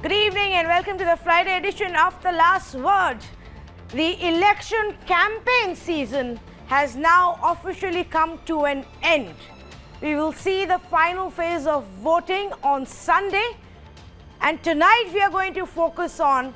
Good evening and welcome to the Friday edition of The Last Word. The election campaign season has now officially come to an end. We will see the final phase of voting on Sunday, and tonight we are going to focus on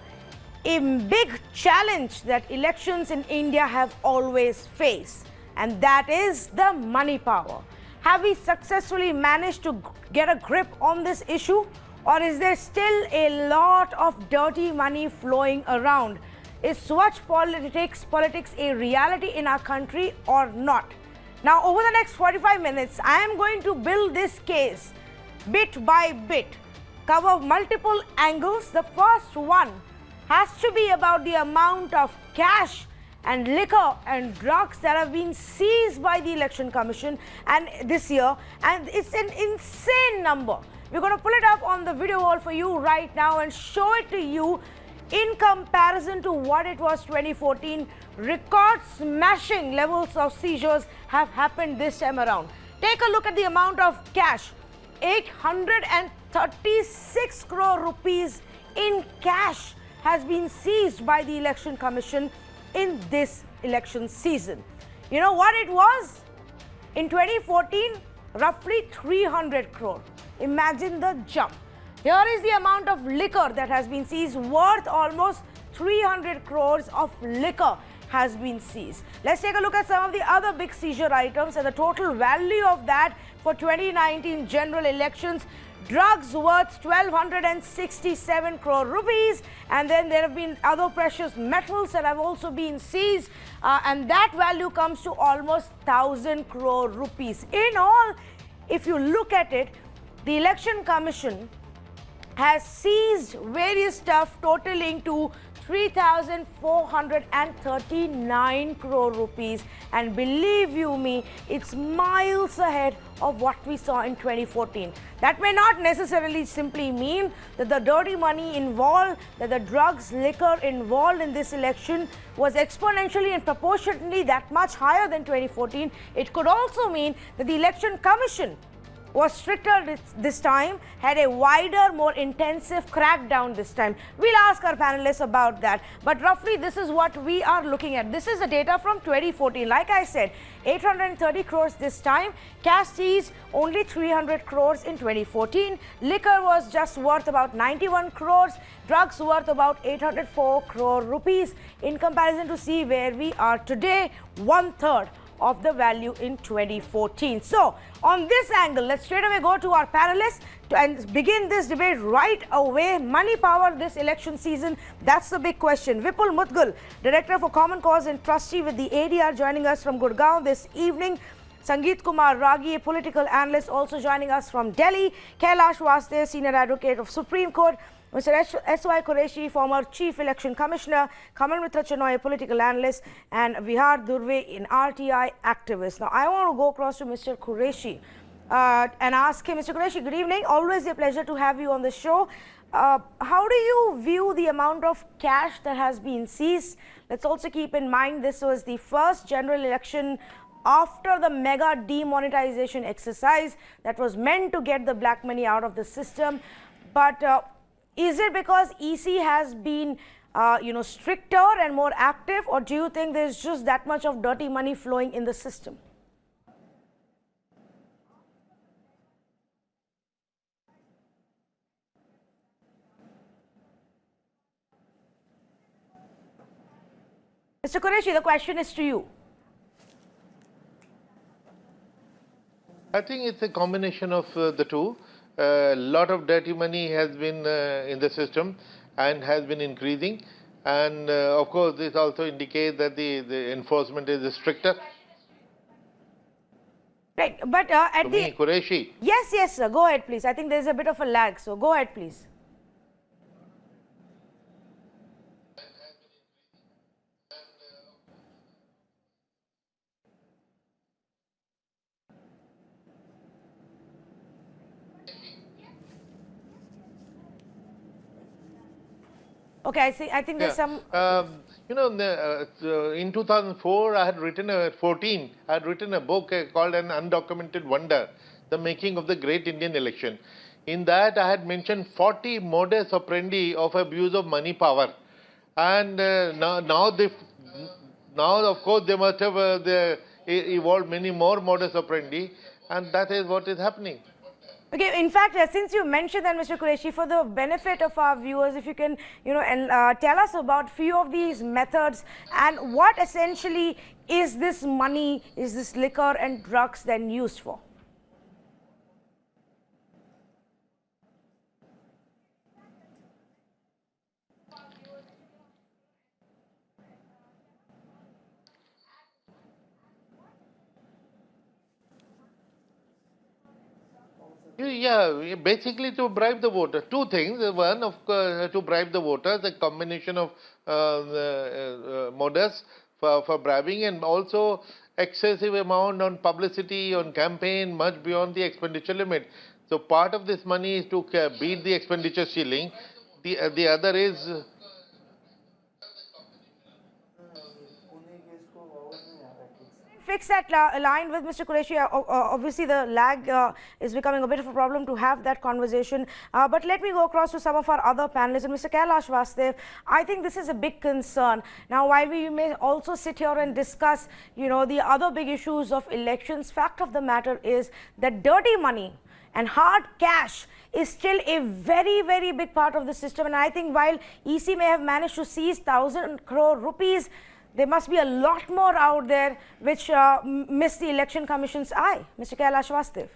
a big challenge that elections in India have always faced, and that is the money power. Have we successfully managed to get a grip on this issue, or is there still a lot of dirty money flowing around? Is Swachh politics a reality in our country or not? Now, over the next 45 minutes, I am going to build this case bit by bit, cover multiple angles. The first one has to be about the amount of cash and liquor and drugs that have been seized by the Election Commission and this year, and it's an insane number. We're going to pull it up on the video wall for you right now and show it to you in comparison to what it was 2014. Record smashing levels of seizures have happened this time around. Take a look at the amount of cash. 836 crore rupees in cash has been seized by the Election Commission in this election season. You know what it was? In 2014, roughly 300 crore. Imagine the jump. Here is the amount of liquor that has been seized, worth almost 300 crores of liquor has been seized. Let's take a look at some of the other big seizure items and the total value of that for 2019 general elections. Drugs worth 1,267 crore rupees, and then there have been other precious metals that have also been seized, and that value comes to almost 1,000 crore rupees. In all, if you look at it, the Election Commission has seized various stuff totaling to 3,439 crore rupees, and believe you me, it's miles ahead of what we saw in 2014. That may not necessarily simply mean that the dirty money involved, that the drugs, liquor involved in this election was exponentially and proportionately that much higher than 2014. It could also mean that the Election Commission was stricter this time, had a wider, more intensive crackdown this time. We'll ask our panelists about that. But roughly, this is what we are looking at. This is the data from 2014. Like I said, 830 crores this time. Cash seized only 300 crores in 2014. Liquor was just worth about 91 crores. Drugs worth about 804 crore rupees. In comparison to see where we are today, 1/3 of the value in 2014. So, on this angle, let's straight away go to our panelists and begin this debate right away. Money power this election season, that's the big question. Vipul Mudgal, Director for Common Cause and Trustee with the ADR, joining us from Gurgaon this evening. Sangeet Kumar Ragi, a political analyst, also joining us from Delhi. Kailash Vaste, Senior Advocate of Supreme Court. Mr. S.Y. Qureshi, former Chief Election Commissioner, Kamal Mitra Chenoy, a political analyst, and Vihar Durve, an RTI activist. Now, I want to go across to Mr. Qureshi and ask him, Mr. Qureshi, good evening. Always a pleasure to have you on the show. How do you view the amount of cash that has been seized? Let's also keep in mind this was the first general election after the mega demonetization exercise that was meant to get the black money out of the system. But is it because EC has been, stricter and more active, or do you think there's just that much of dirty money flowing in the system? Mr. Qureshi, the question is to you. I think it's a combination of the two. A lot of dirty money has been in the system and has been increasing, and of course this also indicates that the enforcement is stricter. Right, but at the Qureshi. Yes, sir. Go ahead, please. I think there's a bit of a lag, so go ahead, please. Okay, I think there's some. In 2004, I had written a book called An Undocumented Wonder, The Making of the Great Indian Election. In that, I had mentioned 40 modus operandi of abuse of money power. And now, of course, they must have evolved many more modus operandi, and that is what is happening. Okay, in fact, since you mentioned that, Mr. Qureshi, for the benefit of our viewers, if you can, tell us about few of these methods and what essentially is this money, is this liquor and drugs then used for? Yeah, basically to bribe the voter. Two things. One, of course, to bribe the voters, a combination of modus for bribing, and also excessive amount on publicity, on campaign, much beyond the expenditure limit. So part of this money is to beat the expenditure ceiling. The other is Fix that line with Mr. Qureshi. Obviously, the lag is becoming a bit of a problem to have that conversation. But let me go across to some of our other panelists. And Mr. Kailash Vastev, I think this is a big concern. Now, while we may also sit here and discuss, the other big issues of elections, fact of the matter is that dirty money and hard cash is still a very, very big part of the system. And I think while EC may have managed to seize 1,000 crore rupees, there must be a lot more out there which miss the Election Commission's eye. Mr. Kailash Vastev.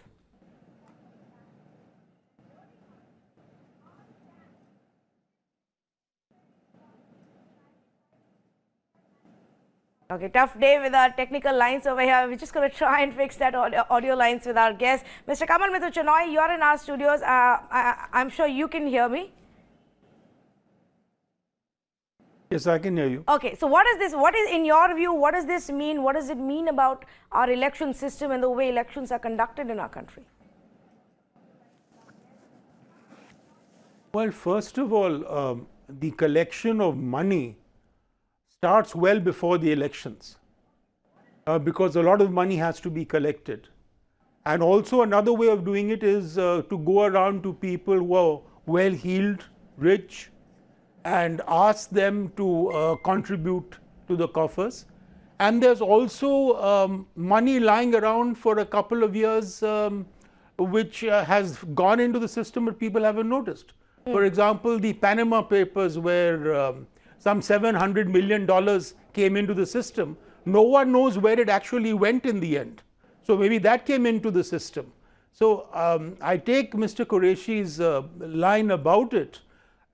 Okay, tough day with our technical lines over here. We're just going to try and fix that audio lines with our guest. Mr. Kamal Mithun Chenoy, you're in our studios. I'm sure you can hear me. Yes, I can hear you. Okay, so what is this? What is, in your view, what does this mean? What does it mean about our election system and the way elections are conducted in our country? Well, first of all, the collection of money starts well before the elections because a lot of money has to be collected. And also another way of doing it is to go around to people who are well-heeled, rich, and ask them to contribute to the coffers. And there's also money lying around for a couple of years which has gone into the system but people haven't noticed. For example, the Panama Papers, where some $700 million came into the system. No one knows where it actually went in the end. So maybe that came into the system. So I take Mr. Qureshi's line about it.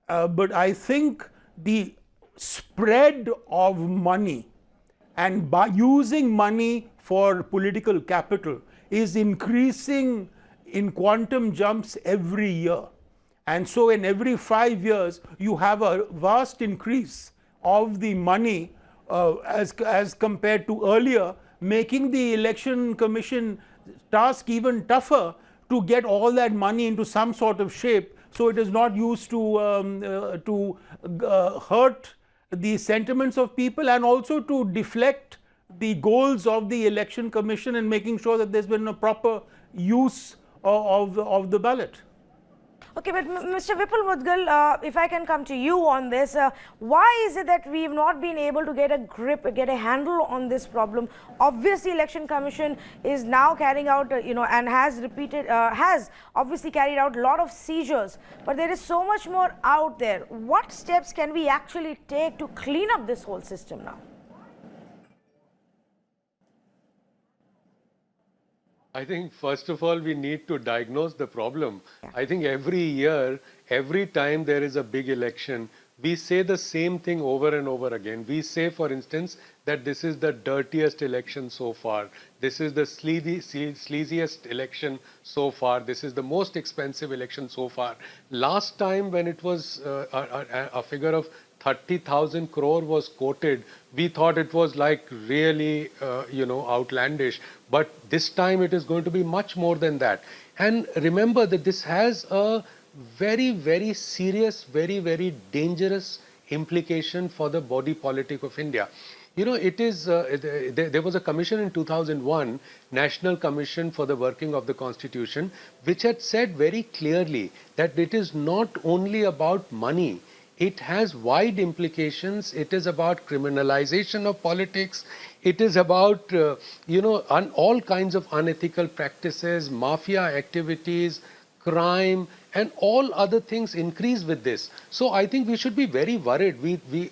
But I think the spread of money and by using money for political capital is increasing in quantum jumps every year. And so in every 5 years, you have a vast increase of the money as compared to earlier, making the Election Commission task even tougher to get all that money into some sort of shape, so it is not used to hurt the sentiments of people and also to deflect the goals of the Election Commission and making sure that there's been a proper use of the ballot. Okay, but Mr. Vipul Mudgal, if I can come to you on this, why is it that we've not been able to get a grip, get a handle on this problem? Obviously, Election Commission is now carrying out, and has obviously carried out a lot of seizures, but there is so much more out there. What steps can we actually take to clean up this whole system now? I think first of all, we need to diagnose the problem. I think every year, every time there is a big election, we say the same thing over and over again. We say, for instance, that this is the dirtiest election so far. This is the sleaziest election so far. This is the most expensive election so far. Last time when it was a figure of 30,000 crore was quoted, we thought it was like really, outlandish. But this time it is going to be much more than that. And remember that this has a very, very serious, very, very dangerous implication for the body politic of India. You know, it is, there was a commission in 2001, National Commission for the Working of the Constitution, which had said very clearly that it is not only about money, it has wide implications. It is about criminalization of politics. It is about, all kinds of unethical practices, mafia activities, crime, and all other things increase with this. So I think we should be very worried.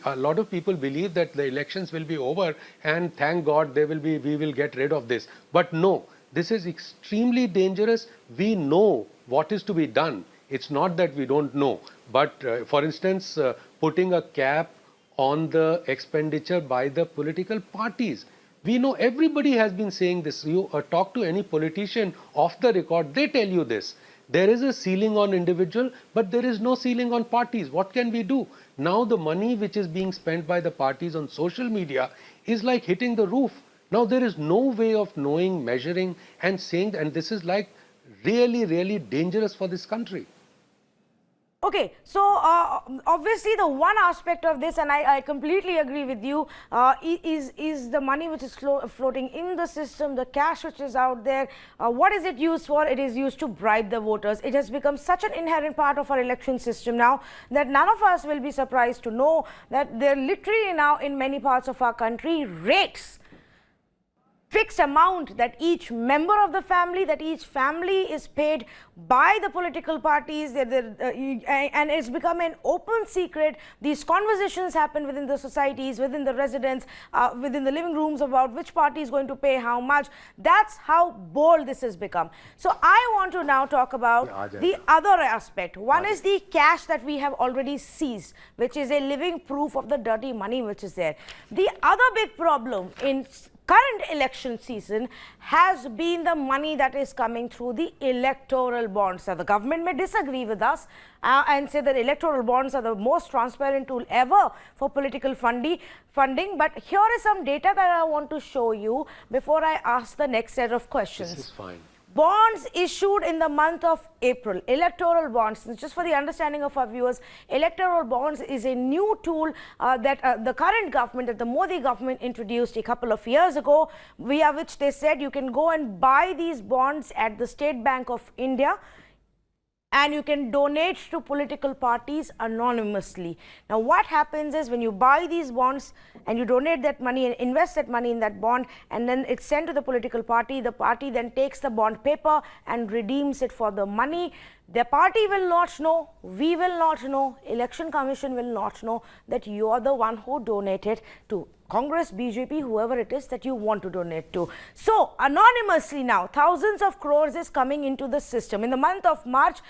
A lot of people believe that the elections will be over and thank God we will get rid of this. But no, this is extremely dangerous. We know what is to be done. It's not that we don't know. But for instance, putting a cap on the expenditure by the political parties. We know everybody has been saying this. You talk to any politician off the record, they tell you this. There is a ceiling on individual, but there is no ceiling on parties. What can we do? Now the money which is being spent by the parties on social media is like hitting the roof. Now there is no way of knowing, measuring and saying that, and this is like really, really dangerous for this country. Okay, so obviously the one aspect of this, and I completely agree with you, is the money which is floating in the system, the cash which is out there. What is it used for? It is used to bribe the voters. It has become such an inherent part of our election system now that none of us will be surprised to know that there literally now in many parts of our country rates, fixed amount that each member of the family, that each family is paid by the political parties, and it's become an open secret. These conversations happen within the societies, within the residents, within the living rooms about which party is going to pay how much. That's how bold this has become. So I want to now talk about the other aspect. One is the cash that we have already seized, which is a living proof of the dirty money which is there. The other big problem in current election season has been the money that is coming through the electoral bonds. Now, the government may disagree with us and say that electoral bonds are the most transparent tool ever for political funding, but here is some data that I want to show you before I ask the next set of questions. This is fine. Bonds issued in the month of April, electoral bonds, just for the understanding of our viewers, electoral bonds is a new tool that the current government, that the Modi government introduced a couple of years ago, via which they said you can go and buy these bonds at the State Bank of India, and you can donate to political parties anonymously. Now, what happens is when you buy these bonds and you donate that money and invest that money in that bond, and then it's sent to the political party, the party then takes the bond paper and redeems it for the money. The party will not know, we will not know, Election Commission will not know that you are the one who donated to Congress, BJP, whoever it is that you want to donate to. So, anonymously now, thousands of crores is coming into the system. In the month of March,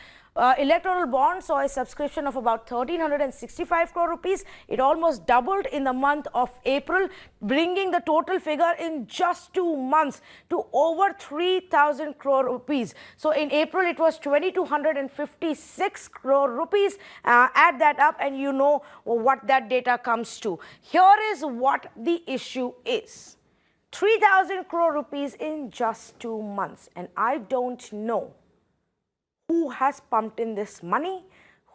electoral bonds saw a subscription of about 1,365 crore rupees. It almost doubled in the month of April, bringing the total figure in just 2 months to over 3,000 crore rupees. So in April, it was 2,256 crore rupees. Add that up and you know what that data comes to. Here is what the issue is. 3,000 crore rupees in just 2 months. And I don't know who has pumped in this money,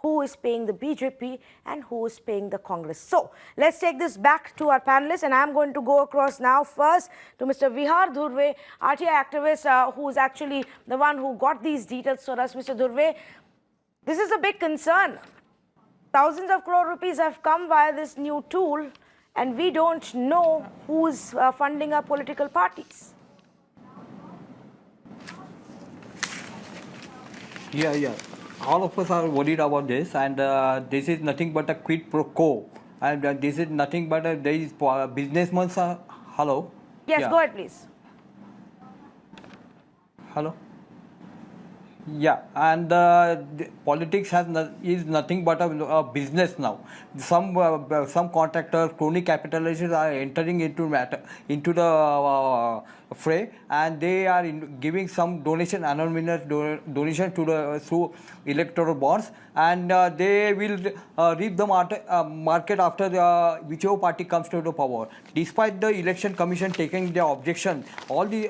who is paying the BJP and who is paying the Congress. So let's take this back to our panelists, and I'm going to go across now first to Mr. Vihar Dhurve, RTI activist, who is actually the one who got these details for us. Mr. Dhurve, this is a big concern. Thousands of crore rupees have come via this new tool, and we don't know who's funding our political parties. Yeah. All of us are worried about this, and this is nothing but a quid pro quo. And this is nothing but there is businessmen. Hello? Yes, go ahead, please. Hello? Yeah, and politics is nothing but a business now. Some contractors, crony capitalists are entering into the fray, and they are giving some donation, anonymous donation through electoral bonds, and they will reap the market after whichever party comes to the power. Despite the election commission taking their objection, all the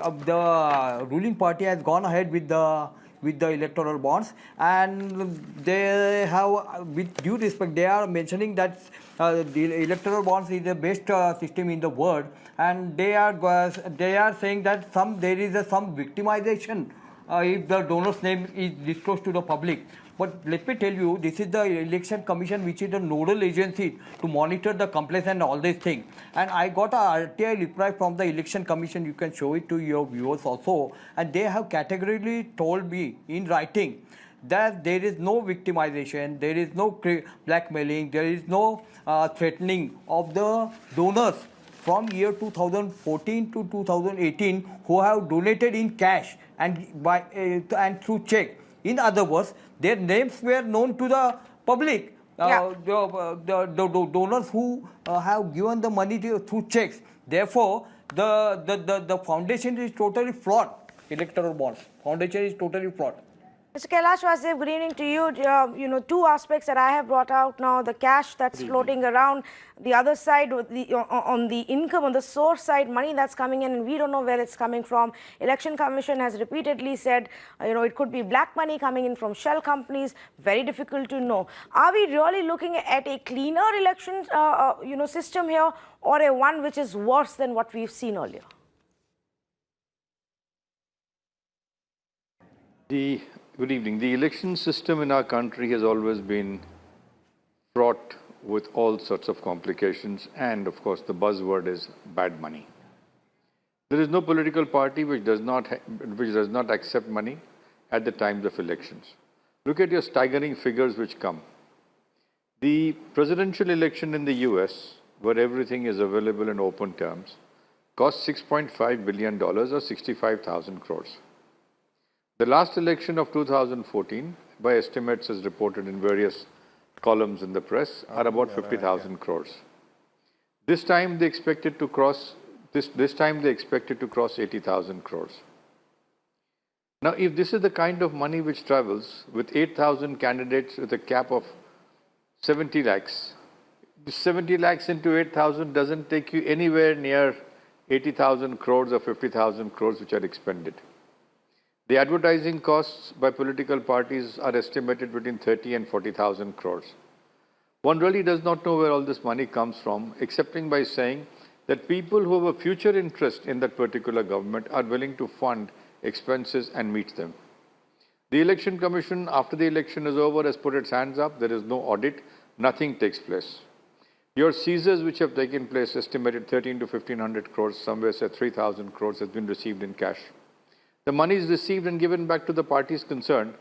ruling party has gone ahead with the with the electoral bonds, and they have, with due respect, they are mentioning that the electoral bonds is the best system in the world, and they are saying that there is some victimization if the donor's name is disclosed to the public. But let me tell you, this is the election commission, which is the nodal agency to monitor the compliance and all these things. And I got a RTI reply from the election commission. You can show it to your viewers also. And they have categorically told me in writing that there is no victimization, there is no blackmailing, there is no threatening of the donors from year 2014 to 2018 who have donated in cash and and through check. In other words, their names were known to the public. The donors who have given the money through checks. Therefore, the foundation is totally flawed. Electoral bonds foundation is totally flawed. Mr. Kailash Vasudev, good evening to you. Two aspects that I have brought out now: the cash that's floating around, the other side, on the income, on the source side, money that's coming in, and we don't know where it's coming from. Election Commission has repeatedly said, it could be black money coming in from shell companies. Very difficult to know. Are we really looking at a cleaner election, system here, or a one which is worse than what we've seen earlier? Good evening. The election system in our country has always been fraught with all sorts of complications, and of course the buzzword is bad money. There is no political party which does not accept money at the times of elections. Look at your staggering figures which come. The presidential election in the US, where everything is available in open terms, cost $6.5 billion or 65,000 crores. The last election of 2014, by estimates as reported in various columns in the press, are about 50,000 crores. This time they expected to cross 80,000 crores. Now, if this is the kind of money which travels with 8,000 candidates with a cap of 70 lakhs, 70 lakhs into 8,000 doesn't take you anywhere near 80,000 crores or 50,000 crores which are expended. The advertising costs by political parties are estimated between 30 and 40,000 crores. One really does not know where all this money comes from, excepting by saying that people who have a future interest in that particular government are willing to fund expenses and meet them. The Election Commission, after the election is over, has put its hands up. There is no audit. Nothing takes place. Your seizures which have taken place, estimated 13 to 1,500 crores, somewhere say 3,000 crores has been received in cash. The money is received and given back to the parties concerned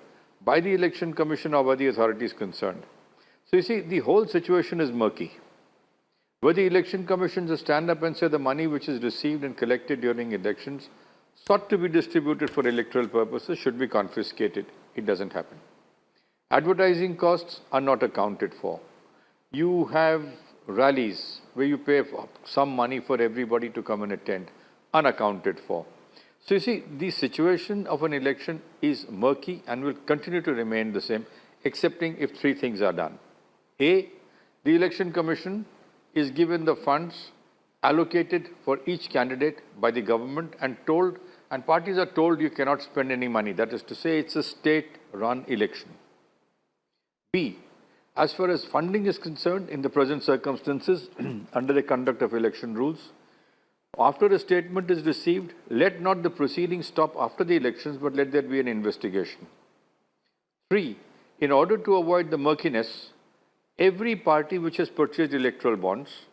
by the Election Commission or by the authorities concerned. So you see, the whole situation is murky. Were the Election Commission to stand up and say the money which is received and collected during elections sought to be distributed for electoral purposes should be confiscated? It doesn't happen. Advertising costs are not accounted for. You have rallies where you pay some money for everybody to come and attend, unaccounted for. So you see, the situation of an election is murky and will continue to remain the same, excepting if three things are done. A, the Election Commission is given the funds allocated for each candidate by the government and parties are told you cannot spend any money. That is to say, it's a state-run election. B, as far as funding is concerned, in the present circumstances, under the conduct of election rules, after a statement is received, let not the proceedings stop after the elections, but let there be an investigation. 3, in order to avoid the murkiness, every party which has purchased electoral bonds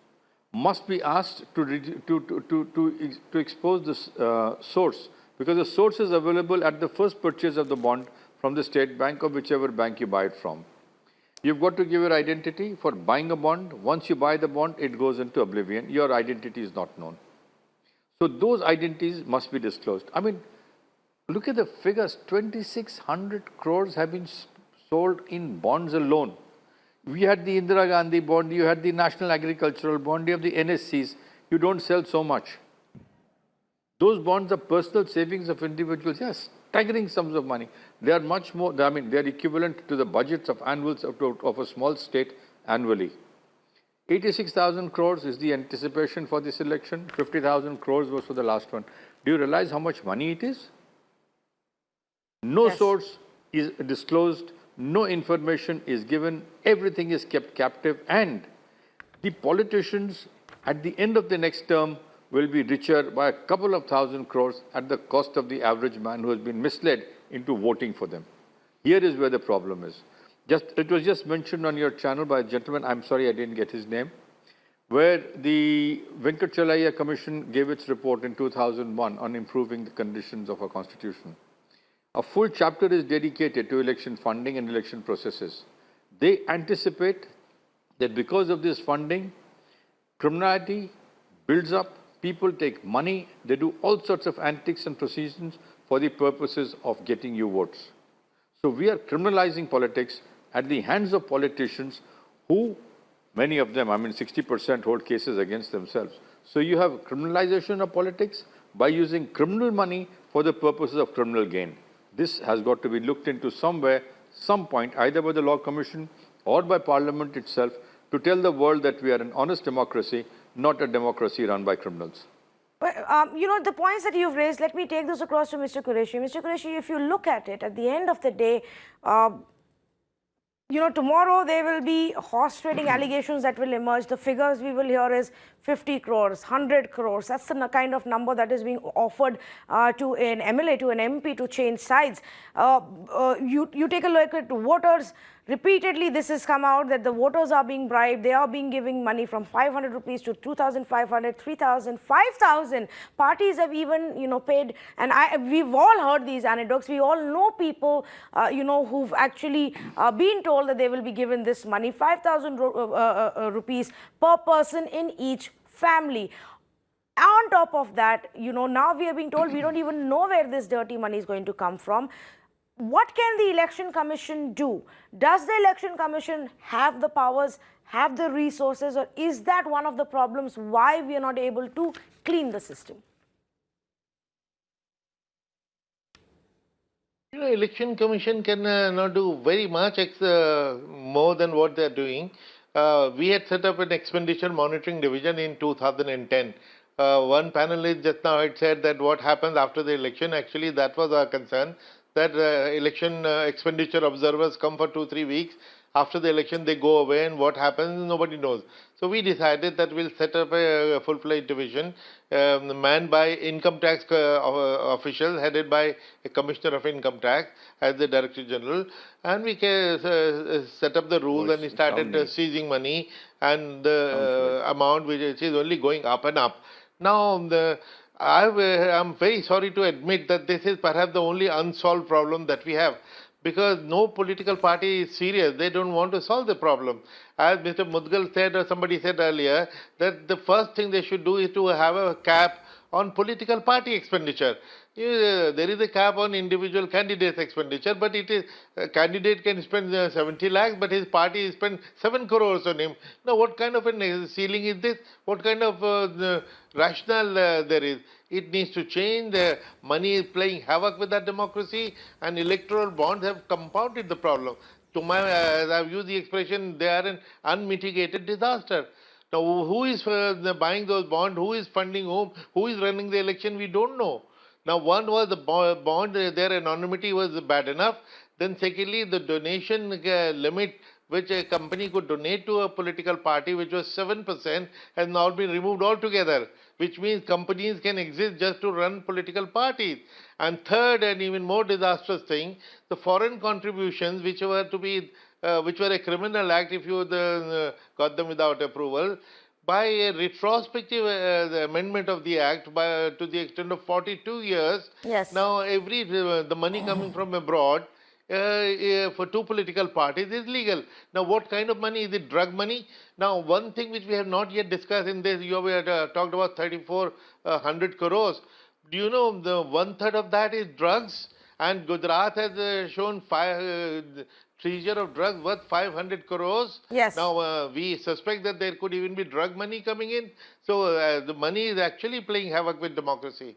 must be asked to expose the source, because the source is available at the first purchase of the bond from the state bank or whichever bank you buy it from. You've got to give your identity for buying a bond. Once you buy the bond, it goes into oblivion. Your identity is not known. So those identities must be disclosed. I mean, look at the figures. 2,600 crores have been sold in bonds alone. We had the Indira Gandhi bond, you had the National Agricultural bond, you have the NSCs. You don't sell so much. Those bonds are personal savings of individuals. Yes, staggering sums of money. They are much more, I mean, they are equivalent to the budgets of annuals of a small state annually. 86,000 crores is the anticipation for this election. 50,000 crores was for the last one. Do you realize how much money it is? No Yes. source is disclosed, no information is given, everything is kept captive, and the politicians at the end of the next term will be richer by a couple of thousand crores at the cost of the average man who has been misled into voting for them. Here is where the problem is. It was just mentioned on your channel by a gentleman, I'm sorry I didn't get his name, where the Venkatachalaya Commission gave its report in 2001 on improving the conditions of our constitution. A full chapter is dedicated to election funding and election processes. They anticipate that because of this funding, criminality builds up, people take money, they do all sorts of antics and procedures for the purposes of getting you votes. So we are criminalizing politics at the hands of politicians who, many of them, 60% hold cases against themselves. So you have criminalization of politics by using criminal money for the purposes of criminal gain. This has got to be looked into somewhere, some point, either by the Law Commission or by Parliament itself, to tell the world that we are an honest democracy, not a democracy run by criminals. But, the points that you've raised, let me take this across to Mr. Qureshi. Mr. Qureshi, if you look at it, at the end of the day, tomorrow there will be horse trading allegations that will emerge. The figures we will hear is 50 crores, 100 crores. That's the kind of number that is being offered to an MLA, to an MP to change sides. You take a look at voters. Repeatedly, this has come out that the voters are being bribed. They are being giving money from 500 rupees to 2,500, 3,000, 5,000. Parties have even, paid. And we've all heard these anecdotes. We all know people, who've actually been told that they will be given this money, 5,000 rupees per person in each family. On top of that, now we are being told we don't even know where this dirty money is going to come from. What can the Election Commission do? Does the Election Commission have the powers, have the resources, or is that one of the problems why we are not able to clean the system? Election Commission can not do very much more than what they are doing. We had set up an expenditure monitoring division in 2010. One panelist just now had said that what happens after the election, actually that was our concern, that election expenditure observers come for 2-3 weeks. After the election, they go away, and what happens, nobody knows. So we decided that we'll set up a full-fledged division manned by income tax officials, headed by a commissioner of income tax as the director general, and we set up the rules, and we started seizing money, and the amount which is only going up and up. Now, I'm very sorry to admit that this is perhaps the only unsolved problem that we have, because no political party is serious. They don't want to solve the problem. As Mr. Mudgal said, or somebody said earlier, that the first thing they should do is to have a cap on political party expenditure. There is a cap on individual candidates' expenditure, but it is a candidate can spend 70 lakhs, but his party spend 7 crores on him. Now, what kind of a ceiling is this? What kind of rationale there is? It needs to change. The money is playing havoc with that democracy, and electoral bonds have compounded the problem. As I've used the expression, they are an unmitigated disaster. Now, who is buying those bonds? Who is funding whom? Who is running the election? We don't know. Now, one was the bond, their anonymity was bad enough. Then secondly, the donation limit which a company could donate to a political party, which was 7%, has now been removed altogether, which means companies can exist just to run political parties. And third, and even more disastrous thing, the foreign contributions, which were a criminal act if you got them without approval, by a retrospective the amendment of the act to the extent of 42 years, Yes. now the money coming from abroad for two political parties is legal. Now, what kind of money? Is it drug money? Now, one thing which we have not yet discussed in this, you have talked about 3,400 crores. Do you know the 1/3 of that is drugs? And Gujarat has shown seizure of drugs worth 500 crores. Yes. Now, we suspect that there could even be drug money coming in. So, the money is actually playing havoc with democracy.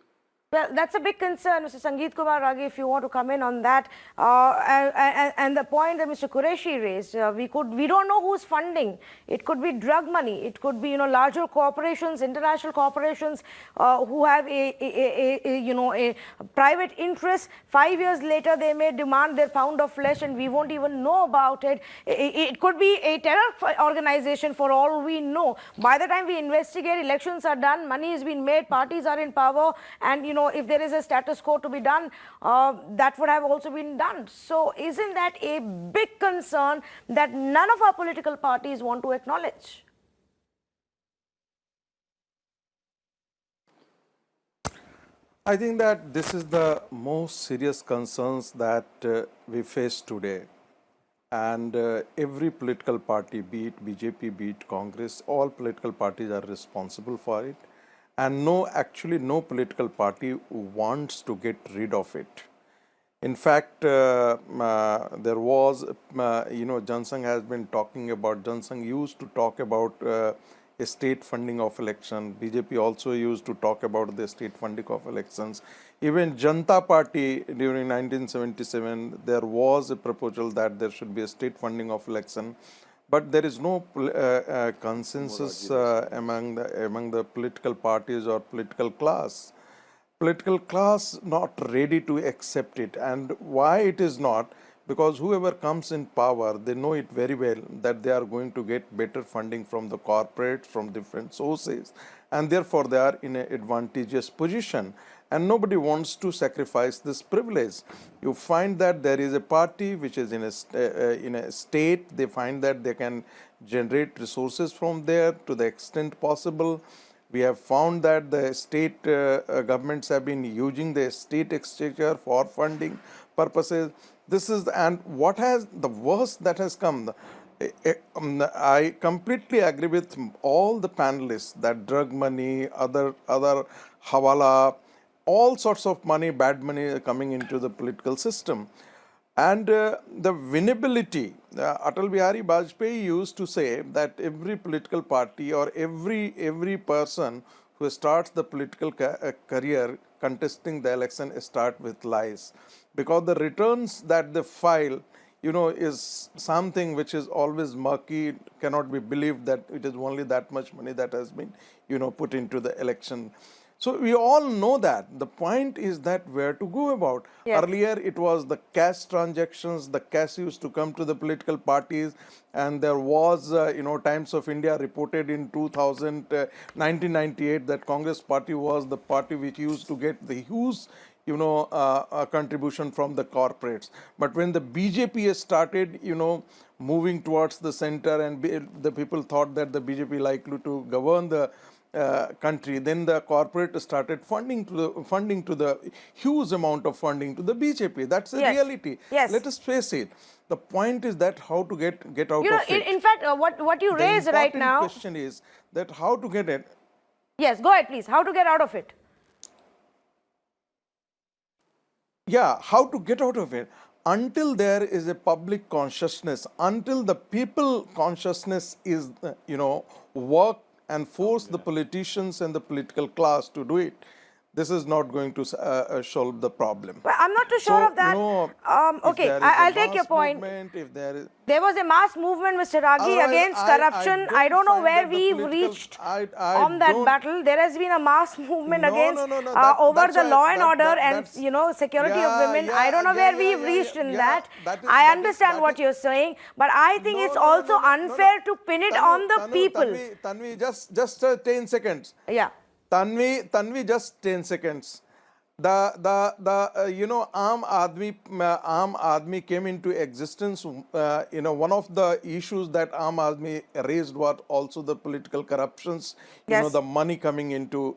Well, that's a big concern, Mr. Sangeet Kumar Ragi, if you want to come in on that. And the point that Mr. Qureshi raised, we don't know who's funding. It could be drug money. It could be, larger corporations, international corporations who have a private interest. 5 years later, they may demand their pound of flesh and we won't even know about it. It could be a terror organization for all we know. By the time we investigate, elections are done, money has been made, parties are in power, and if there is a status quo to be done, that would have also been done. So isn't that a big concern that none of our political parties want to acknowledge? I think that this is the most serious concerns that we face today. And every political party, be it BJP, be it Congress, all political parties are responsible for it. And actually no political party wants to get rid of it. In fact, there was, Jansang has been talking about, Jansang used to talk about a state funding of election. BJP also used to talk about the state funding of elections. Even Janata Party during 1977, there was a proposal that there should be a state funding of election. But there is no consensus among the political parties or political class. Political class not ready to accept it. And why it is not? Because whoever comes in power, they know it very well that they are going to get better funding from the corporates, from different sources. And therefore, they are in an advantageous position. And nobody wants to sacrifice this privilege. You find that there is a party which is in a state, they find that they can generate resources from there to the extent possible. We have found that the state governments have been using the state exchequer for funding purposes. And what has the worst that has come, I completely agree with all the panelists that drug money, other hawala, all sorts of money, bad money coming into the political system. And the winnability, Atal Bihari Vajpayee used to say that every political party or every person who starts the political career contesting the election start with lies. Because the returns that they file, is something which is always murky, cannot be believed that it is only that much money that has been, put into the election. So we all know that. The point is that where to go about. Yes. Earlier it was the cash transactions, the cash used to come to the political parties, and there was, Times of India reported in 1998 that Congress party was the party which used to get the huge contribution from the corporates. But when the BJP started, moving towards the center, and the people thought that the BJP likely to govern the country, then the corporate started funding to the huge amount of funding to the BJP. That's the reality. Yes. Let us face it. The point is that how to get out of it. In fact, what you raise right now. The question is that how to get it. Yes, go ahead, please. How to get out of it? Yeah, how to get out of it. Until there is a public consciousness, until the people consciousness is, work and force the politicians and the political class to do it, this is not going to solve the problem. Well, I'm not too sure of that. Okay, I'll take your point. There was a mass movement, Mr. Ragi, against corruption. I don't know where we've reached on that battle. There has been a mass movement against over the law and order and security of women. I don't know where we've reached in that. I understand what you're saying, but I think it's also unfair to pin it on the people. Tanvi, just 10 seconds. Yeah. Tanvi, just 10 seconds. Aam Aadmi came into existence. One of the issues that Aam Aadmi raised was also the political corruptions. Yes. The money coming into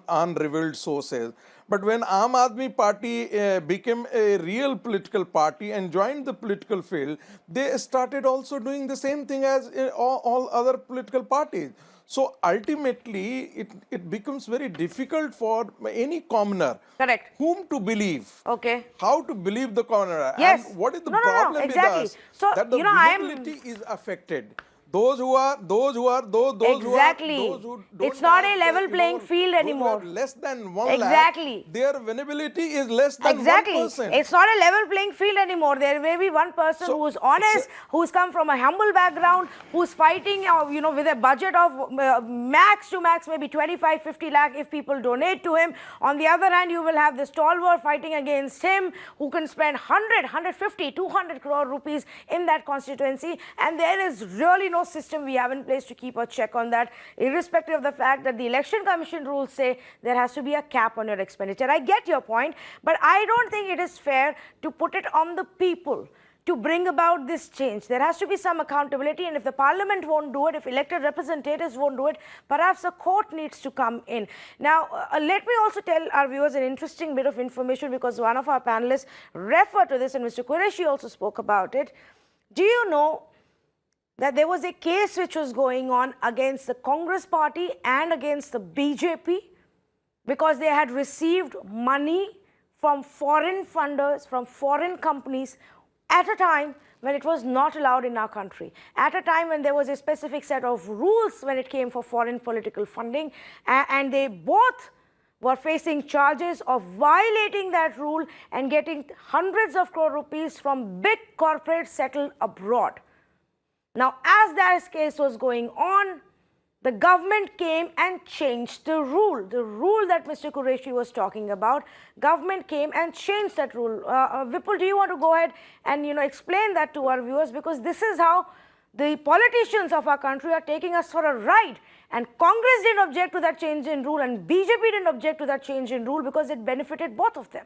unrevealed sources. But when Aam Aadmi Party became a real political party and joined the political field, they started also doing the same thing as all other political parties. So ultimately, it becomes very difficult for any commoner. Correct. Whom to believe. Okay. How to believe the commoner. Yes. And what is the problem exactly. with us? So, that the visibility is affected. those who are those Exactly. who don't It's not have a level the, playing field those who anymore. have less than 1 Exactly. lakh, their vulnerability is less than Exactly. 1%. It's not a level playing field anymore. There may be one person So, who's honest, who's come from a humble background, who's fighting, with a budget of max to max maybe 25, 50 lakh if people donate to him. On the other hand, you will have the stalwart fighting against him who can spend 100, 150, 200 crore rupees in that constituency. And there is really no system we have in place to keep a check on that, irrespective of the fact that the Election Commission rules say there has to be a cap on your expenditure. I get your point, but I don't think it is fair to put it on the people to bring about this change. There has to be some accountability, and if the parliament won't do it, if elected representatives won't do it, perhaps a court needs to come in. Now, let me also tell our viewers an interesting bit of information, because one of our panelists referred to this and Mr. Qureshi also spoke about it. Do you know that there was a case which was going on against the Congress party and against the BJP because they had received money from foreign funders, from foreign companies at a time when it was not allowed in our country, at a time when there was a specific set of rules when it came for foreign political funding, and they both were facing charges of violating that rule and getting hundreds of crore rupees from big corporates settled abroad. Now, as that case was going on, the government came and changed the rule that Mr. Qureshi was talking about. Government came and changed that rule. Vipul, do you want to go ahead and explain that to our viewers, because this is how the politicians of our country are taking us for a ride, and Congress didn't object to that change in rule and BJP didn't object to that change in rule because it benefited both of them.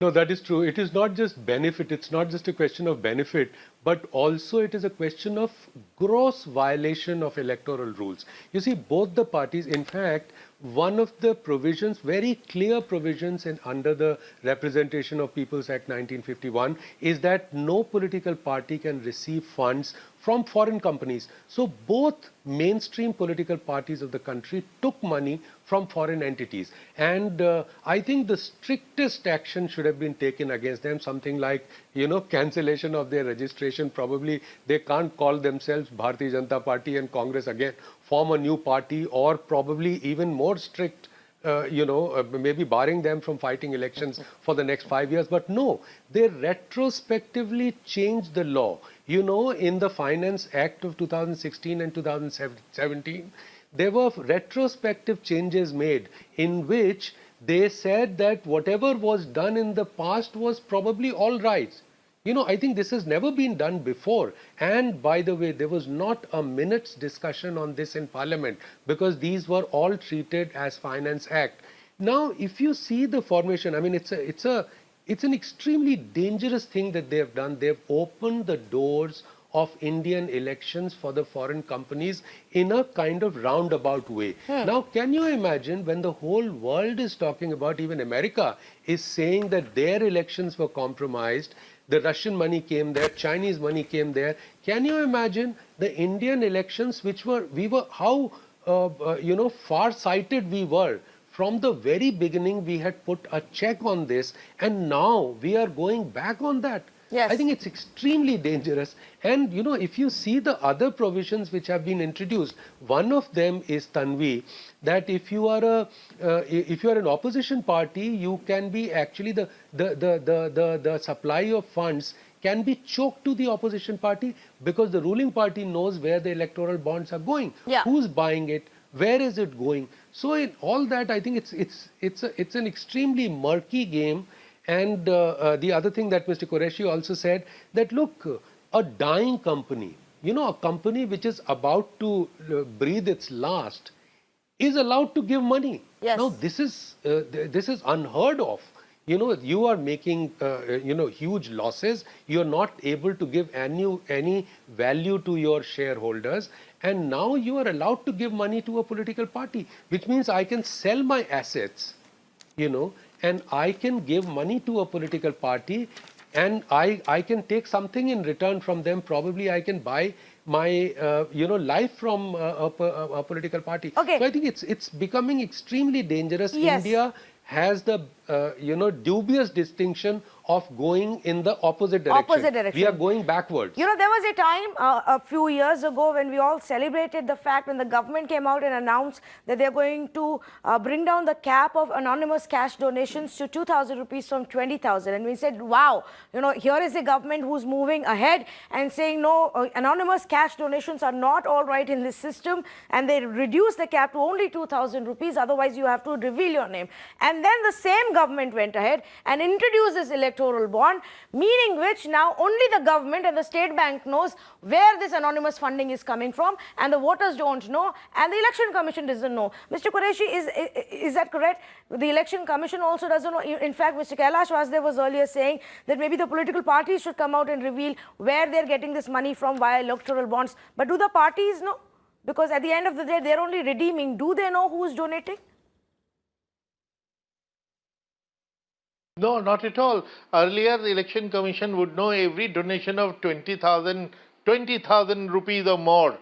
No, that is true. It is not just benefit. It's not just a question of benefit, but also it is a question of gross violation of electoral rules. You see, both the parties, in fact, one of the provisions, very clear provisions under the Representation of People's Act 1951 is that no political party can receive funds from foreign companies. So both mainstream political parties of the country took money from foreign entities. And I think the strictest action should have been taken against them, something like, cancellation of their registration. Probably they can't call themselves Bharatiya Janata Party and Congress again, form a new party, or probably even more strict, maybe barring them from fighting elections for the next 5 years. But no, they retrospectively changed the law. In the Finance Act of 2016 and 2017, there were retrospective changes made in which they said that whatever was done in the past was probably all right. I think this has never been done before. And by the way, there was not a minute's discussion on this in Parliament, because these were all treated as Finance Act. Now, if you see the formation, I mean, it's an extremely dangerous thing that they have done. They've opened the doors of Indian elections for the foreign companies in a kind of roundabout way. Now, can you imagine when the whole world is talking about, even America is saying that their elections were compromised, the Russian money came there, Chinese money came there. Can you imagine the Indian elections, how far-sighted we were? From the very beginning, we had put a check on this, and now we are going back on that. Yes. I think it's extremely dangerous. And if you see the other provisions which have been introduced, one of them is, Tanvi, that if you are an opposition party, you can be actually the supply of funds can be choked to the opposition party, because the ruling party knows where the electoral bonds are going, who's buying it, where is it going. So in all that, I think it's an extremely murky game. And the other thing that Mr. Qureshi also said, that look, a dying company, a company which is about to breathe its last, is allowed to give money. Yes. Now this is unheard of. You are making huge losses. You are not able to give any value to your shareholders, and now you are allowed to give money to a political party, which means I can sell my assets, and I can give money to a political party, and I can take something in return from them. Probably I can buy my life from a political party. Okay. So I think it's becoming extremely dangerous. Yes. India has the dubious distinction of going in the opposite direction. Opposite direction. We are going backwards. You know, there was a time a few years ago when we all celebrated the fact when the government came out and announced that they're going to bring down the cap of anonymous cash donations to 2,000 rupees from 20,000. And we said, wow, you know, here is a government who's moving ahead and saying, no, anonymous cash donations are not all right in this system. And they reduced the cap to only 2,000 rupees. Otherwise, you have to reveal your name. And then the same government went ahead and introduced this electoral bond, meaning which now only the government and the state bank knows where this anonymous funding is coming from, and the voters don't know, and the election commission doesn't know. Mr. Qureshi, is that correct? The election commission also doesn't know. In fact, Mr. Kailash Vasudev was earlier saying that maybe the political parties should come out and reveal where they're getting this money from via electoral bonds. But do the parties know? Because at the end of the day, they're only redeeming. Do they know who's donating? No, not at all. Earlier, the Election Commission would know every donation of 20,000 rupees or more.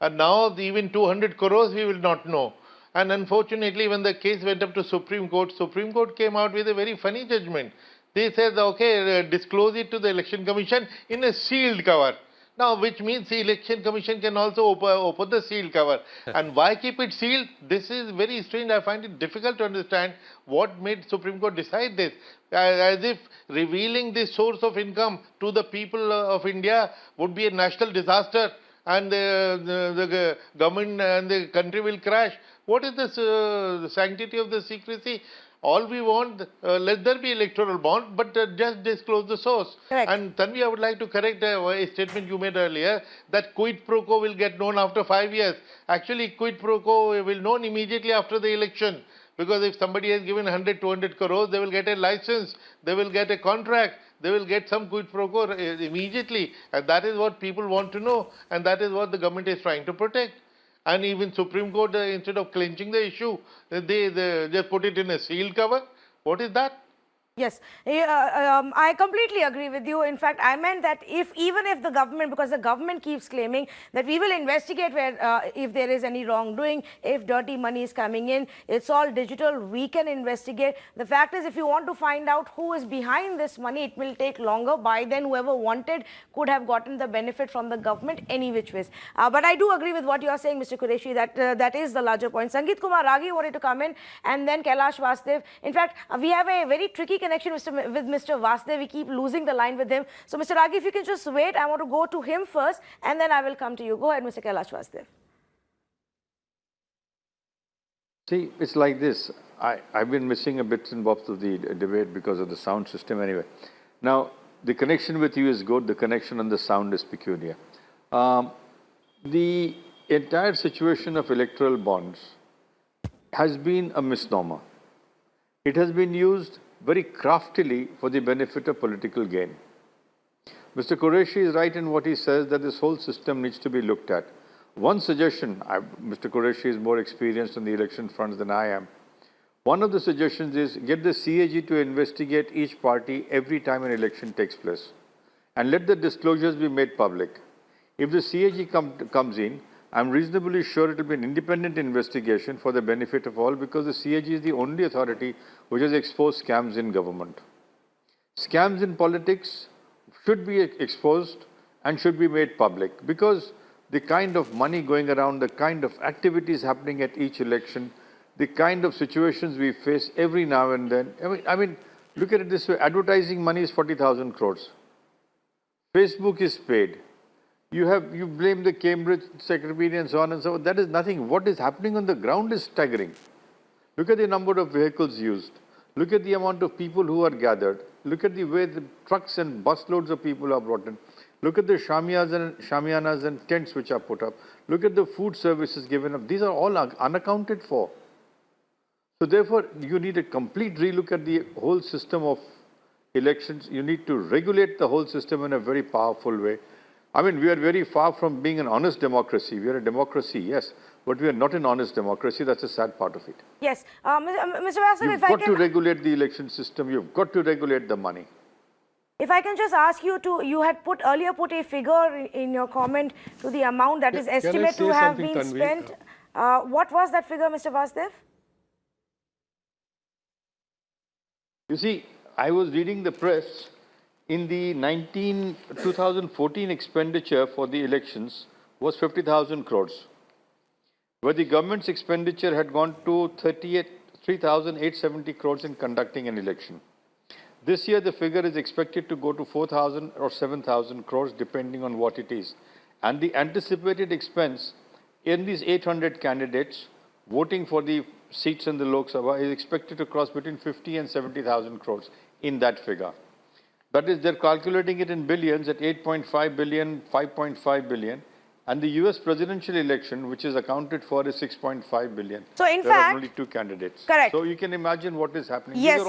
And now, even 200 crores, we will not know. And unfortunately, when the case went up to Supreme Court came out with a very funny judgment. They said, okay, disclose it to the Election Commission in a sealed cover. Now, which means the Election Commission can also open the sealed cover. And why keep it sealed? This is very strange. I find it difficult to understand what made Supreme Court decide this. As if revealing this source of income to the people of India would be a national disaster and the government and the country will crash. What is this, the sanctity of the secrecy? All we want, let there be electoral bond, but just disclose the source. Correct. And Tanvi, I would like to correct a statement you made earlier that quid pro quo will get known after 5 years. Actually, quid pro quo will known immediately after the election. Because if somebody has given 100, 200 crores, they will get a license, they will get a contract, they will get some quid pro quo immediately. And that is what people want to know. And that is what the government is trying to protect. And even Supreme Court, instead of clinching the issue, they just put it in a sealed cover. What is that? Yes, I completely agree with you. In fact, I meant that even if the government, because the government keeps claiming that we will investigate where if there is any wrongdoing, if dirty money is coming in, it's all digital, we can investigate. The fact is, if you want to find out who is behind this money, it will take longer. By then, whoever wanted could have gotten the benefit from the government any which ways. But I do agree with what you are saying, Mr. Qureshi, that that is the larger point. Sangeet Kumar Ragi wanted to come in, and then Kailash Vasudev. In fact, we have a very tricky connection with Mr. Vasudev. We keep losing the line with him. So, Mr. Ragi, if you can just wait, I want to go to him first, and then I will come to you. Go ahead, Mr. Kailash Vasudev. See, it's like this. I've been missing a bits and bobs of the debate because of the sound system anyway. Now, the connection with you is good. The connection on the sound is peculiar. The entire situation of electoral bonds has been a misnomer. It has been used very craftily for the benefit of political gain. Mr. Qureshi is right in what he says that this whole system needs to be looked at. One suggestion, Mr. Qureshi is more experienced on the election fronts than I am. One of the suggestions is get the CAG to investigate each party every time an election takes place and let the disclosures be made public. If the CAG comes in, I'm reasonably sure it will be an independent investigation for the benefit of all because the CAG is the only authority which has exposed scams in government. Scams in politics should be exposed and should be made public because the kind of money going around, the kind of activities happening at each election, the kind of situations we face every now and then. I mean, look at it this way. Advertising money is 40,000 crores. Facebook is paid. You blame the Cambridge Secretary and so on and so on. That is nothing. What is happening on the ground is staggering. Look at the number of vehicles used. Look at the amount of people who are gathered. Look at the way the trucks and busloads of people are brought in. Look at the shamianas and tents which are put up. Look at the food services given up. These are all unaccounted for. So therefore, you need a complete relook at the whole system of elections. You need to regulate the whole system in a very powerful way. I mean, we are very far from being an honest democracy. We are a democracy, yes, but we are not an honest democracy. That's a sad part of it. Yes. Mr. Vasudev, You've got to regulate the election system. You've got to regulate the money. If I can just ask you to, you had earlier put a figure in your comment to the amount that is estimated to have been spent. What was that figure, Mr. Vasudev? You see, I was reading the press. In the 2014 expenditure for the elections was 50,000 crores, where the government's expenditure had gone to 3,870 crores in conducting an election. This year, the figure is expected to go to 4,000 or 7,000 crores, depending on what it is. And the anticipated expense in these 800 candidates voting for the seats in the Lok Sabha is expected to cross between 50 and 70,000 crores in that figure. That is, they're calculating it in billions at 8.5 billion, 5.5 billion. And the US presidential election, which is accounted for, is 6.5 billion. So in there fact, are only 2 candidates. Correct. So you can imagine what is happening. Yes.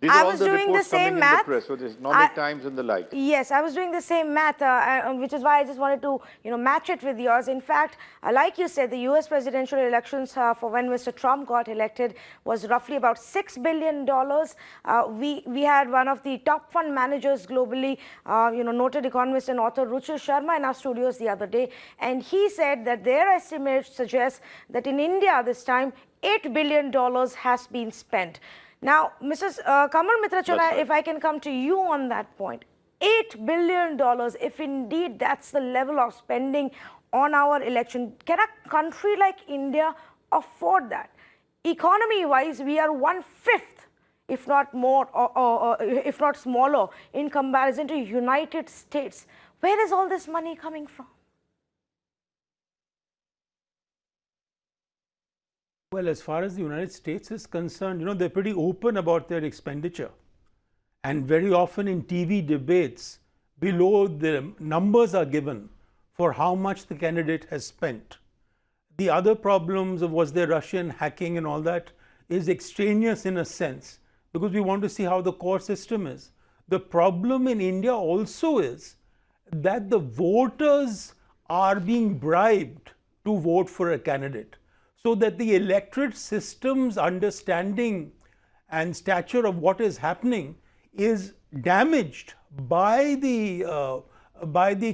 These are all the reports coming in the press, so there's Economic Times and the like. Yes, I was doing the same math, which is why I just wanted to, match it with yours. In fact, like you said, the U.S. presidential elections for when Mr. Trump got elected was roughly about $6 billion. We had one of the top fund managers globally, noted economist and author Ruchir Sharma in our studios the other day, and he said that their estimates suggest that in India this time, $8 billion has been spent. Now, Mrs. Kamal Mitra Chona, Right. if I can come to you on that point, $8 billion, if indeed that's the level of spending on our election, can a country like India afford that? Economy-wise, we are 1/5, if not more, or if not smaller, in comparison to United States. Where is all this money coming from? Well, as far as the United States is concerned, they're pretty open about their expenditure. And very often in TV debates, below the numbers are given for how much the candidate has spent. The other problems of was there Russian hacking and all that is extraneous in a sense, because we want to see how the core system is. The problem in India also is that the voters are being bribed to vote for a candidate, so that the electorate system's understanding and stature of what is happening is damaged by the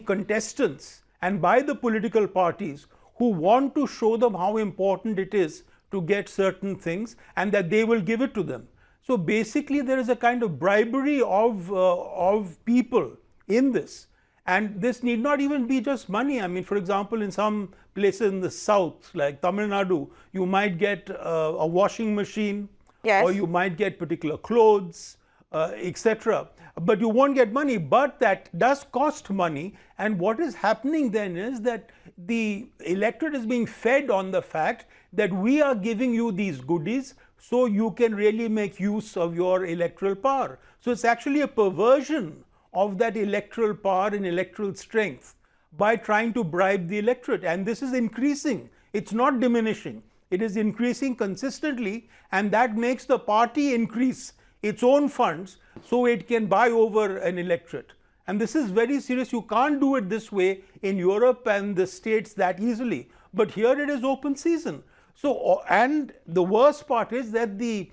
contestants and by the political parties who want to show them how important it is to get certain things and that they will give it to them. So basically there is a kind of bribery of people in this. And this need not even be just money. I mean, for example, in some places in the south, like Tamil Nadu, you might get a washing machine, Yes. or you might get particular clothes, etc. But you won't get money, but that does cost money. And what is happening then is that the electorate is being fed on the fact that we are giving you these goodies so you can really make use of your electoral power. So it's actually a perversion of that electoral power and electoral strength by trying to bribe the electorate. And this is increasing. It's not diminishing. It is increasing consistently, and that makes the party increase its own funds so it can buy over an electorate. And this is very serious. You can't do it this way in Europe and the States that easily. But here it is open season. So, and the worst part is that the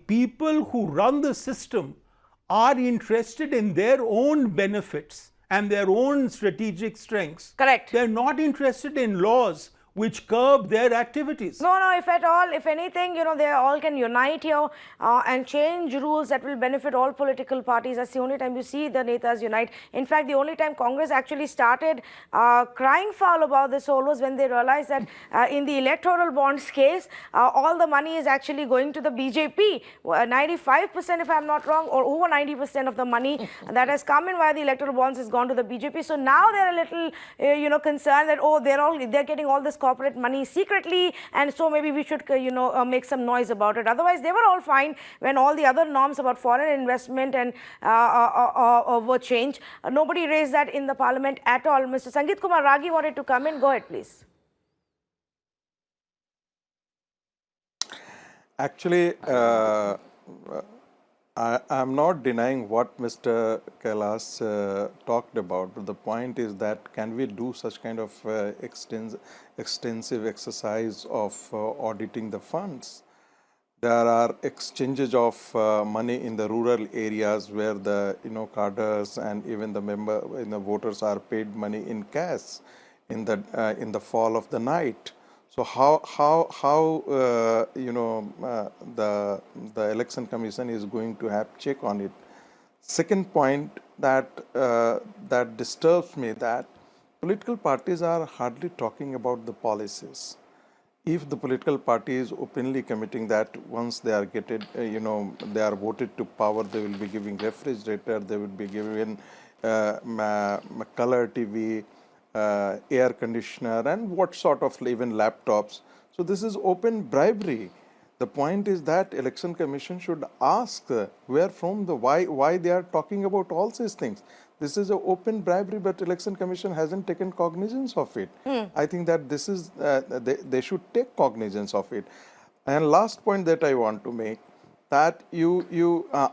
people who run the system are interested in their own benefits and their own strategic strengths. Correct. They're not interested in laws which curb their activities. No, if at all, if anything, they all can unite here and change rules that will benefit all political parties. That's the only time you see the Netas unite. In fact, the only time Congress actually started crying foul about this whole was when they realized that in the electoral bonds case, all the money is actually going to the BJP. 95%, if I'm not wrong, or over 90% of the money that has come in via the electoral bonds has gone to the BJP. So now they're a little, concerned that, oh, they're getting all this corporate money secretly, and so maybe we should make some noise about it. Otherwise they were all fine when all the other norms about foreign investment and were changed. Nobody raised that in the parliament at all. Mr. Sangeet Kumar Ragi wanted to come in. Go ahead, please. Actually, I'm not denying what Mr. Kailas talked about, but the point is that can we do such kind of extensive exercise of auditing the funds? There are exchanges of money in the rural areas where the cadres and even the voters are paid money in cash in the fall of the night. So how the election commission is going to have check on it. Second point that that disturbs me, that political parties are hardly talking about the policies. If the political party is openly committing that once they are they are voted to power, they will be giving refrigerator, they will be given color TV, air conditioner, and what sort of even laptops. So this is open bribery. The point is that election commission should ask where from the why they are talking about all these things. This is an open bribery, but election commission hasn't taken cognizance of it. I think that this is they should take cognizance of it. And last point that I want to make, that you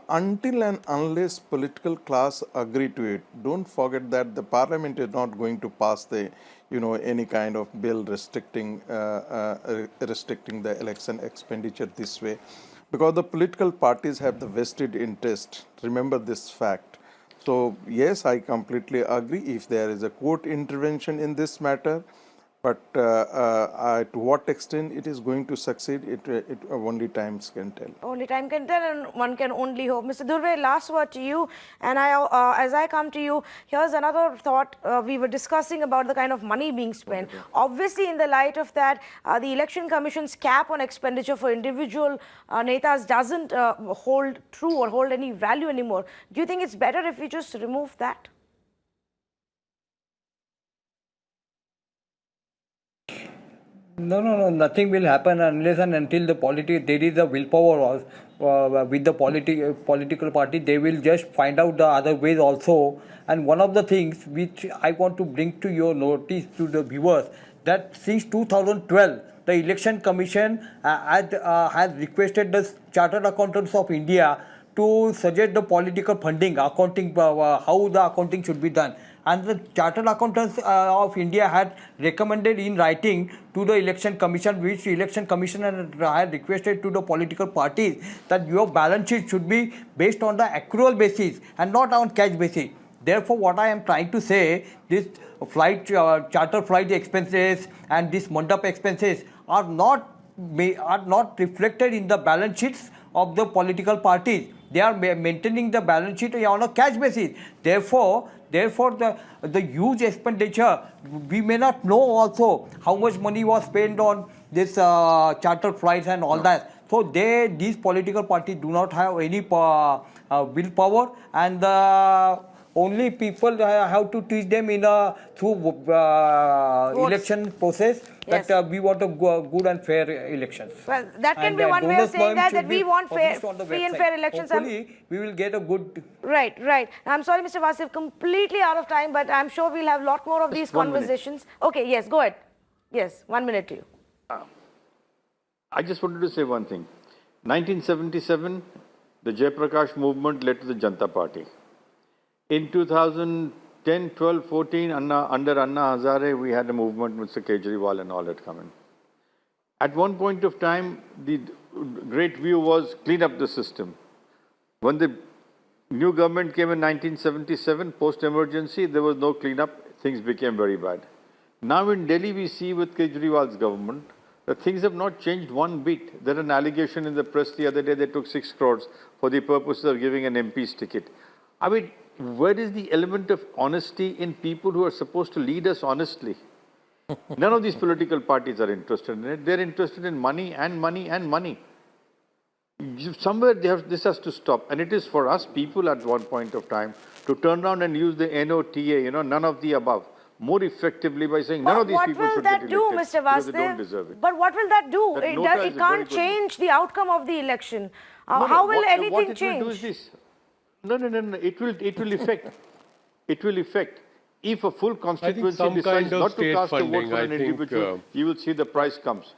until and unless political class agree to it, don't forget that the parliament is not going to pass the any kind of bill restricting the election expenditure this way, because the political parties have the vested interest. Remember this fact. So yes, I completely agree if there is a court intervention in this matter, but to what extent it is going to succeed, it only time can tell. Only time can tell, and one can only hope. Mr. Durve, last word to you. And as I come to you, here's another thought. We were discussing about the kind of money being spent. Obviously, in the light of that, the Election Commission's cap on expenditure for individual netas doesn't hold true or hold any value anymore. Do you think it's better if we just remove that? No, nothing will happen unless and until there is a willpower with the political party. They will just find out the other ways also. And one of the things which I want to bring to your notice to the viewers, that since 2012, the Election Commission has requested the Chartered Accountants of India to suggest the political funding, accounting, how the accounting should be done. And the Chartered Accountants of India had recommended in writing to the Election Commission, which Election Commission had requested to the political parties, that your balance sheet should be based on the accrual basis and not on cash basis. Therefore, what I am trying to say, this charter flight expenses and this mandap expenses are not reflected in the balance sheets of the political parties. They are maintaining the balance sheet on a cash basis. Therefore, the huge expenditure, we may not know also how much money was spent on this charter flights and all that. So these political parties do not have any willpower, and only people have to teach them through election process that we want a good and fair elections. Well, that can be one way of saying that we want free and fair elections. Hopefully, we will get a good... Right. I'm sorry, Mr. Vasiv, completely out of time, but I'm sure we'll have a lot more of these conversations. Okay, yes, go ahead. Yes, 1 minute to you. I just wanted to say one thing. 1977, the Jayaprakash movement led to the Janata Party. In 2010, 12, 14, under Anna Hazare, we had a movement with Mr. Kejriwal and all that coming. At one point of time, the great view was clean up the system. When the new government came in 1977, post-emergency, there was no clean up. Things became very bad. Now in Delhi, we see with Kejriwal's government that things have not changed one bit. There was an allegation in the press the other day they took 6 crores for the purpose of giving an MP's ticket. I mean, where is the element of honesty in people who are supposed to lead us honestly? None of these political parties are interested in it. They're interested in money and money and money. Somewhere this has to stop. And it is for us people at one point of time to turn around and use the NOTA, none of the above, more effectively by saying none of these people should get elected Mr. because they don't deserve it. But what will that do? It can't change the outcome of the election. How will anything change? What it will do is this. No. It will affect. It will affect. If a full constituency decides not to cast a vote for an individual, you will see the price comes.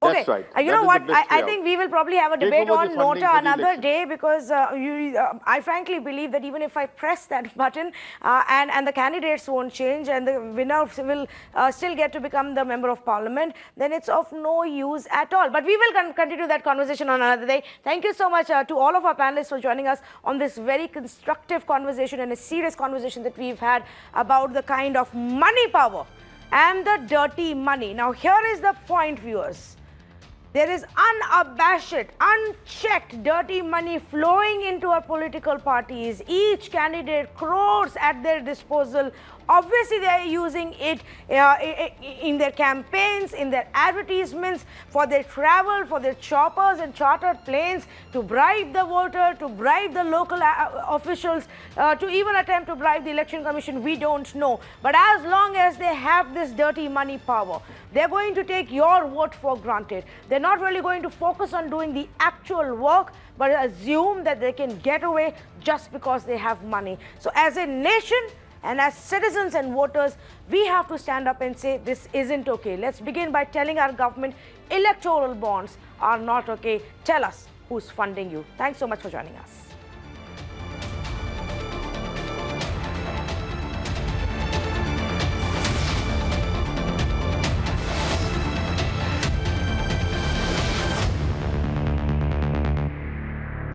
Okay. That's right. You know what? I think we will probably have a debate on Nota another day, because I frankly believe that even if I press that button and the candidates won't change and the winner will still get to become the member of parliament, then it's of no use at all. But we will continue that conversation on another day. Thank you so much to all of our panelists for joining us on this very constructive conversation and a serious conversation that we've had about the kind of money power and the dirty money. Now, here is the point, viewers. There is unabashed, unchecked dirty money flowing into our political parties. Each candidate crores at their disposal. Obviously, they are using it in their campaigns, in their advertisements, for their travel, for their choppers and chartered planes, to bribe the voter, to bribe the local officials, to even attempt to bribe the Election Commission. We don't know. But as long as they have this dirty money power, they're going to take your vote for granted. They're not really going to focus on doing the actual work, but assume that they can get away just because they have money. So as a nation, and as citizens and voters, we have to stand up and say this isn't okay. Let's begin by telling our government electoral bonds are not okay. Tell us who's funding you. Thanks so much for joining us.